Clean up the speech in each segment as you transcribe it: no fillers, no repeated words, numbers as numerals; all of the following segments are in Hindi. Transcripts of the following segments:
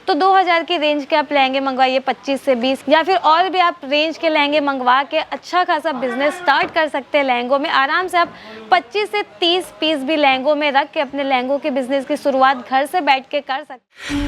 तो 2000 की रेंज के आप लहंगे मंगवाइए 25 से 20, या फिर और भी आप रेंज के लहंगे मंगवा के अच्छा खासा बिजनेस स्टार्ट कर सकते हैं लहंगों में। आराम से आप 25 से 30 पीस भी लहंगों में रख के अपने लहंगों के बिजनेस की शुरुआत घर से बैठ के कर सकते हैं।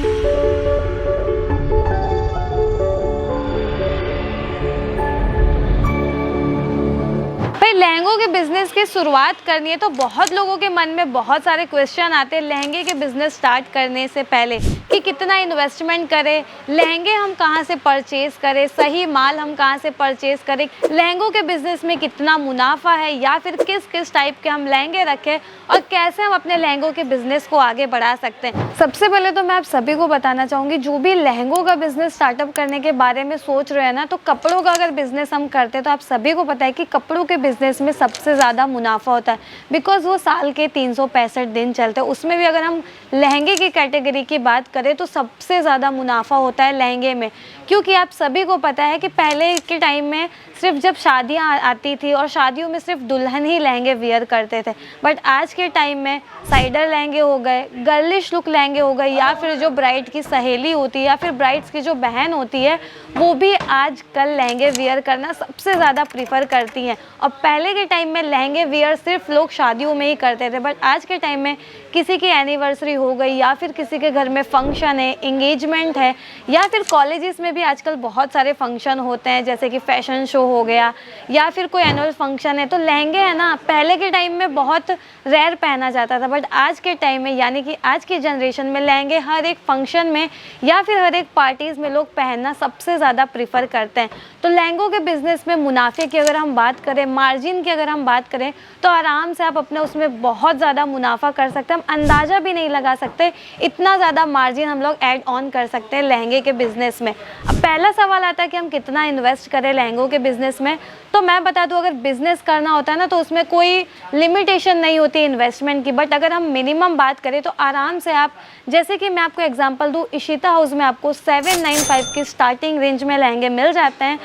लहंगों के बिजनेस की शुरुआत करनी है तो बहुत लोगों के मन में बहुत सारे क्वेश्चन आते हैं लहंगे के बिजनेस स्टार्ट करने से पहले कि कितना इन्वेस्टमेंट करें, लहंगे हम कहां से परचेज करें, सही माल हम कहां से परचेज करें, लहंगों के बिजनेस में कितना मुनाफा है, या फिर किस किस टाइप के हम लहंगे रखें और कैसे हम अपने लहंगों के बिजनेस को आगे बढ़ा सकते हैं। सबसे पहले तो मैं आप सभी को बताना चाहूँगी, जो भी लहंगों का बिजनेस स्टार्टअप करने के बारे में सोच रहे हैं ना, तो कपड़ों का अगर बिजनेस हम करते हैं तो आप सभी को पता है कि कपड़ों के बिजनेस में सबसे ज़्यादा मुनाफा होता है, बिकॉज वो साल के 365 दिन चलते हैं। उसमें भी अगर हम लहंगे की कैटेगरी की बात करें तो सबसे ज़्यादा मुनाफा होता है लहंगे में, क्योंकि आप सभी को पता है कि पहले के टाइम में सिर्फ जब शादियाँ आती थी और शादियों में सिर्फ दुल्हन ही लहंगे वियर करते थे, बट आज के टाइम में साइडर लहंगे हो गए, गर्लिश लुक लहंगे हो गए, या फिर जो ब्राइड की सहेली होती है या फिर ब्राइड्स की जो बहन होती है वो भी आजकल लहंगे वियर करना सबसे ज़्यादा प्रीफर करती हैं। और पहले के टाइम में लहंगे वियर सिर्फ लोग शादियों में ही करते थे, बट आज के टाइम में किसी की एनिवर्सरी हो गई या फिर किसी के घर में फंक्शन है, इंगेजमेंट है, या फिर कॉलेजेस में भी आजकल बहुत सारे फंक्शन होते हैं, जैसे कि फैशन शो हो गया या फिर कोई एनुअल फंक्शन है, तो लहंगे है ना पहले के टाइम में बहुत रेयर पहना जाता था, बट आज के टाइम में यानी कि आज की जनरेशन में लहंगे हर एक फंक्शन में या फिर हर एक पार्टीज़ में लोग पहनना सबसे ज़्यादा प्रीफर करते हैं। तो लहंगों के बिज़नेस में मुनाफे की अगर हम बात करें, मार्जिन की अगर हम बात करें, तो आराम से आप अपने उसमें बहुत ज़्यादा मुनाफा कर सकते हैं। हम अंदाज़ा भी नहीं लगा सकते इतना ज़्यादा मार्जिन हम लोग ऐड ऑन कर सकते हैं लहंगे के बिज़नेस में। अब पहला सवाल आता है कि हम कितना इन्वेस्ट करें लहंगों के बिज़नेस में। तो मैं बता दूं, अगर बिज़नेस करना होता है ना तो उसमें कोई लिमिटेशन नहीं होती इन्वेस्टमेंट की, बट अगर हम मिनिमम बात करें तो आराम से आप, जैसे कि मैं आपको एग्जांपल दूं, इशिता हाउस में आपको 795 की स्टार्टिंग रेंज में लहंगे मिल जाते हैं,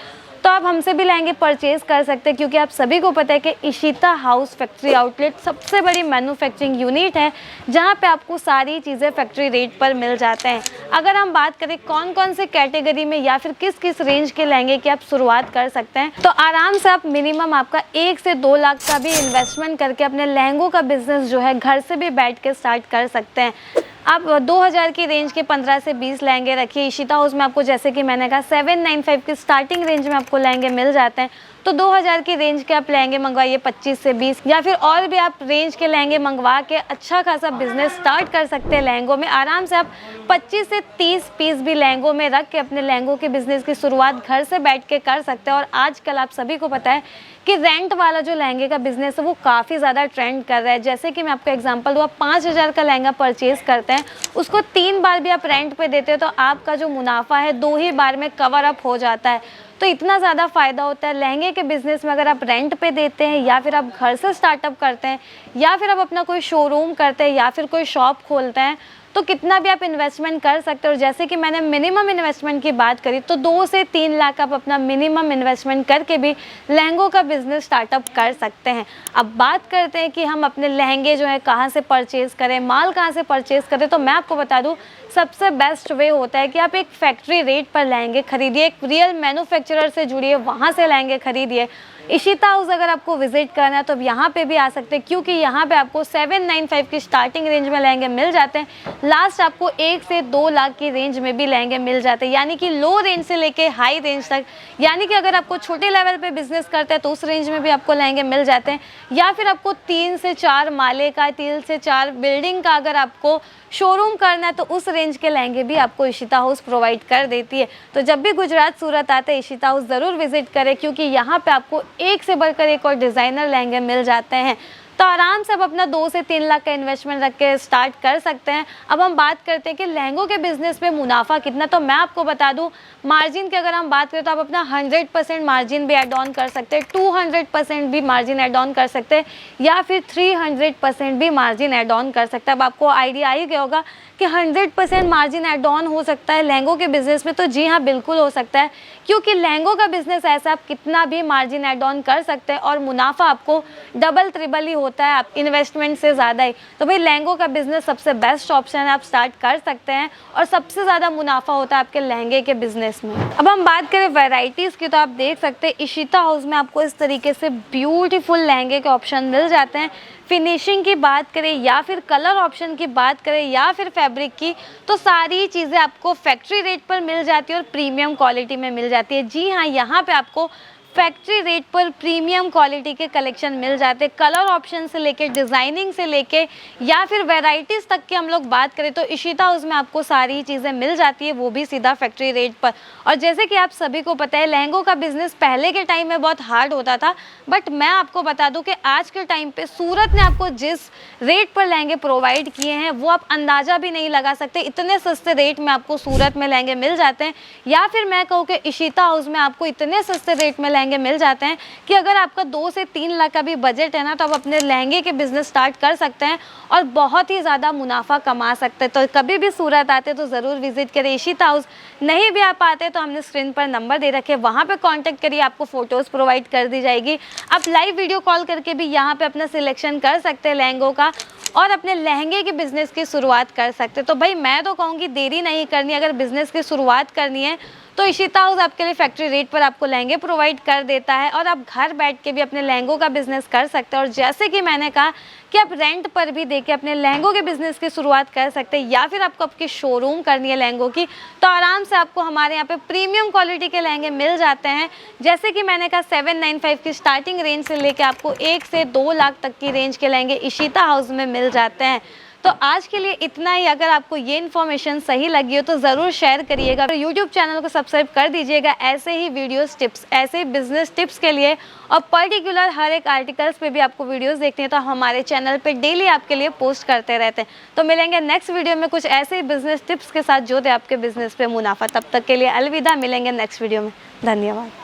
तो आप हमसे भी लहंगे परचेज कर सकते हैं, क्योंकि आप सभी को पता है कि इशिता हाउस फैक्ट्री आउटलेट सबसे बड़ी मैन्युफैक्चरिंग यूनिट है जहां पे आपको सारी चीज़ें फैक्ट्री रेट पर मिल जाते हैं। अगर हम बात करें कौन कौन से कैटेगरी में या फिर किस किस रेंज के लहंगे की आप शुरुआत कर सकते हैं, तो आराम से आप मिनिमम आपका 1 से 2 लाख का भी इन्वेस्टमेंट करके अपने लहंगों का बिजनेस जो है घर से भी बैठ के स्टार्ट कर सकते हैं। आप 2000 की रेंज के 15 से 20 लहंगे रखिए। इशिता हाउस में आपको, जैसे कि मैंने कहा, 795 की स्टार्टिंग रेंज में आपको लहंगे मिल जाते हैं, तो 2000 की रेंज के आप लहंगे मंगवाइए 25 से 20, या फिर और भी आप रेंज के लहंगे मंगवा के अच्छा खासा बिजनेस स्टार्ट कर सकते हैं लहंगों में। आराम से आप 25 से 30 पीस भी लहंगों में रख के अपने लहंगों के बिजनेस की शुरुआत घर से बैठ के कर सकते हैं। और आजकल आप सभी को पता है कि रेंट वाला जो लहंगे का बिजनेस है वो काफ़ी ज़्यादा ट्रेंड कर रहा है। जैसे कि मैं आपको एग्जांपल दूँ, आप 5000 का लहंगा परचेज करते हैं, उसको 3 बार भी आप रेंट पे देते हो तो आपका जो मुनाफा है 2 ही बार में कवर अप हो जाता है। तो इतना ज़्यादा फ़ायदा होता है लहंगे के बिज़नेस में। अगर आप रेंट पे देते हैं या फिर आप घर से स्टार्टअप करते हैं या फिर आप अपना कोई शोरूम करते हैं या फिर कोई शॉप खोलते हैं, तो कितना भी आप इन्वेस्टमेंट कर सकते हो। और जैसे कि मैंने मिनिमम इन्वेस्टमेंट की बात करी, तो 2 से 3 लाख आप अपना मिनिमम इन्वेस्टमेंट करके भी लहंगों का बिजनेस स्टार्टअप कर सकते हैं। अब बात करते हैं कि हम अपने लहंगे जो है कहाँ से परचेज़ करें, माल कहाँ से परचेज़ करें, तो मैं आपको बता दूँ सबसे बेस्ट वे होता है कि आप एक फैक्ट्री रेट पर लहंगे खरीदिए, एक रियल मैन्युफैक्चरर से जुड़िए, वहाँ से लहंगे खरीदिए। इशिता हाउस अगर आपको विजिट करना है तो यहाँ पे भी आ सकते हैं, क्योंकि यहाँ पे आपको 795 की स्टार्टिंग रेंज में लहंगे मिल जाते हैं। लास्ट आपको 1 से 2 लाख की रेंज में भी लहंगे मिल जाते हैं, यानी कि लो रेंज से लेके हाई रेंज तक। यानी कि अगर आपको छोटे लेवल पे बिजनेस करते हैं तो उस रेंज में भी आपको लहंगे मिल जाते हैं, या फिर आपको 3 से 4 माले का, 3 से 4 बिल्डिंग का अगर आपको शोरूम करना है तो उस रेंज के लहंगे भी आपको इशिता हाउस प्रोवाइड कर देती है। तो जब भी गुजरात सूरत आते हैं इशिता हाउस ज़रूर विजिट करें, क्योंकि यहाँ पे आपको एक से बढ़कर एक और डिज़ाइनर लहंगे मिल जाते हैं। तो आराम से आप अपना 2 से 3 लाख का इन्वेस्टमेंट रख के स्टार्ट कर सकते हैं। अब हम बात करते हैं कि लहंगों के बिजनेस में मुनाफा कितना, तो मैं आपको बता दूं मार्जिन की अगर हम बात करें तो आप अपना 100% मार्जिन भी ऐड ऑन कर सकते हैं, 200% भी मार्जिन ऐड ऑन कर सकते हैं, या फिर 300% भी मार्जिन ऐड ऑन कर सकते हैं। अब आपको आइडिया आ ही गया होगा कि कि 100% मार्जिन ऐड ऑन हो सकता है लहंगों के बिज़नेस में, तो जी हाँ बिल्कुल हो सकता है, क्योंकि लहंगों का बिज़नेस ऐसा आप कितना भी मार्जिन ऐड ऑन कर सकते हैं और मुनाफा आपको डबल ट्रिबल ही होता है, आप इन्वेस्टमेंट से ज़्यादा ही। तो भाई लहंगों का बिज़नेस सबसे बेस्ट ऑप्शन है, आप स्टार्ट कर सकते हैं और सबसे ज़्यादा मुनाफा होता है आपके लहंगे के बिज़नेस में। अब हम बात करें वैरायटीज़ की, तो आप देख सकते हैं इशिता हाउस में आपको इस तरीके से ब्यूटीफुल लहंगे के ऑप्शन मिल जाते हैं। फिनिशिंग की बात करें या फिर कलर ऑप्शन की बात करें या फिर फैब्रिक की, तो सारी चीज़ें आपको फैक्ट्री रेट पर मिल जाती है और प्रीमियम क्वालिटी में मिल जाती है। जी हाँ, यहाँ पे आपको फैक्ट्री रेट पर प्रीमियम क्वालिटी के कलेक्शन मिल जाते हैं। कलर ऑप्शन से लेके डिज़ाइनिंग से लेके या फिर वैरायटीज़ तक की हम लोग बात करें तो इशिता हाउस में आपको सारी चीज़ें मिल जाती है, वो भी सीधा फैक्ट्री रेट पर। और जैसे कि आप सभी को पता है लहंगों का बिज़नेस पहले के टाइम में बहुत हार्ड होता था, बट मैं आपको बता दूं कि आज के टाइम पे सूरत ने आपको जिस रेट पर लहंगे प्रोवाइड किए हैं वो आप अंदाज़ा भी नहीं लगा सकते। इतने सस्ते रेट में आपको सूरत में लहंगे मिल जाते हैं, या फिर मैं कहूँ कि इशिता हाउस में आपको इतने सस्ते रेट में लहंगे मिल जाते हैं कि अगर आपका 2 से 3 लाख का भी बजट है ना, तो आप अपने लहंगे के बिज़नेस स्टार्ट कर सकते हैं और बहुत ही ज़्यादा मुनाफा कमा सकते हैं। तो कभी भी सूरत आते तो ज़रूर विजिट करें इशिता हाउस। नहीं भी आप आते तो हमने स्क्रीन पर नंबर दे रखे, वहाँ पे कांटेक्ट करिए, आपको फ़ोटोज़ प्रोवाइड कर दी जाएगी। आप लाइव वीडियो कॉल करके भी यहाँ पे अपना सिलेक्शन कर सकते हैं लहंगों का और अपने लहंगे के बिज़नेस की शुरुआत कर सकते हैं। तो भाई मैं तो कहूँगी देरी नहीं करनी, अगर बिज़नेस की शुरुआत करनी है तो इशिता हाउस आपके लिए फैक्ट्री रेट पर आपको लहंगे प्रोवाइड कर देता है और आप घर बैठ के भी अपने लहंगों का बिज़नेस कर सकते हैं। और जैसे कि मैंने कहा कि आप रेंट पर भी देके अपने लहंगों के बिज़नेस की शुरुआत कर सकते हैं, या फिर आपको आपकी शोरूम करनी है लहंगों की तो आराम से आपको हमारे यहाँ पे प्रीमियम क्वालिटी के लहंगे मिल जाते हैं। जैसे कि मैंने कहा 795 की स्टार्टिंग रेंज से लेके आपको 1 से 2 लाख तक की रेंज के लहंगे इशिता हाउस में मिल जाते हैं। तो आज के लिए इतना ही। अगर आपको ये इन्फॉर्मेशन सही लगी हो तो ज़रूर शेयर करिएगा, तो यूट्यूब चैनल को सब्सक्राइब कर दीजिएगा ऐसे ही वीडियोस टिप्स, ऐसे बिजनेस टिप्स के लिए। और पर्टिकुलर हर एक आर्टिकल्स पे भी आपको वीडियोस देखते हैं तो हमारे चैनल पे डेली आपके लिए पोस्ट करते रहते हैं। तो मिलेंगे नेक्स्ट वीडियो में कुछ ऐसे ही बिजनेस टिप्स के साथ जो दे आपके बिजनेस पे मुनाफा। तब तक के लिए अलविदा, मिलेंगे नेक्स्ट वीडियो में। धन्यवाद।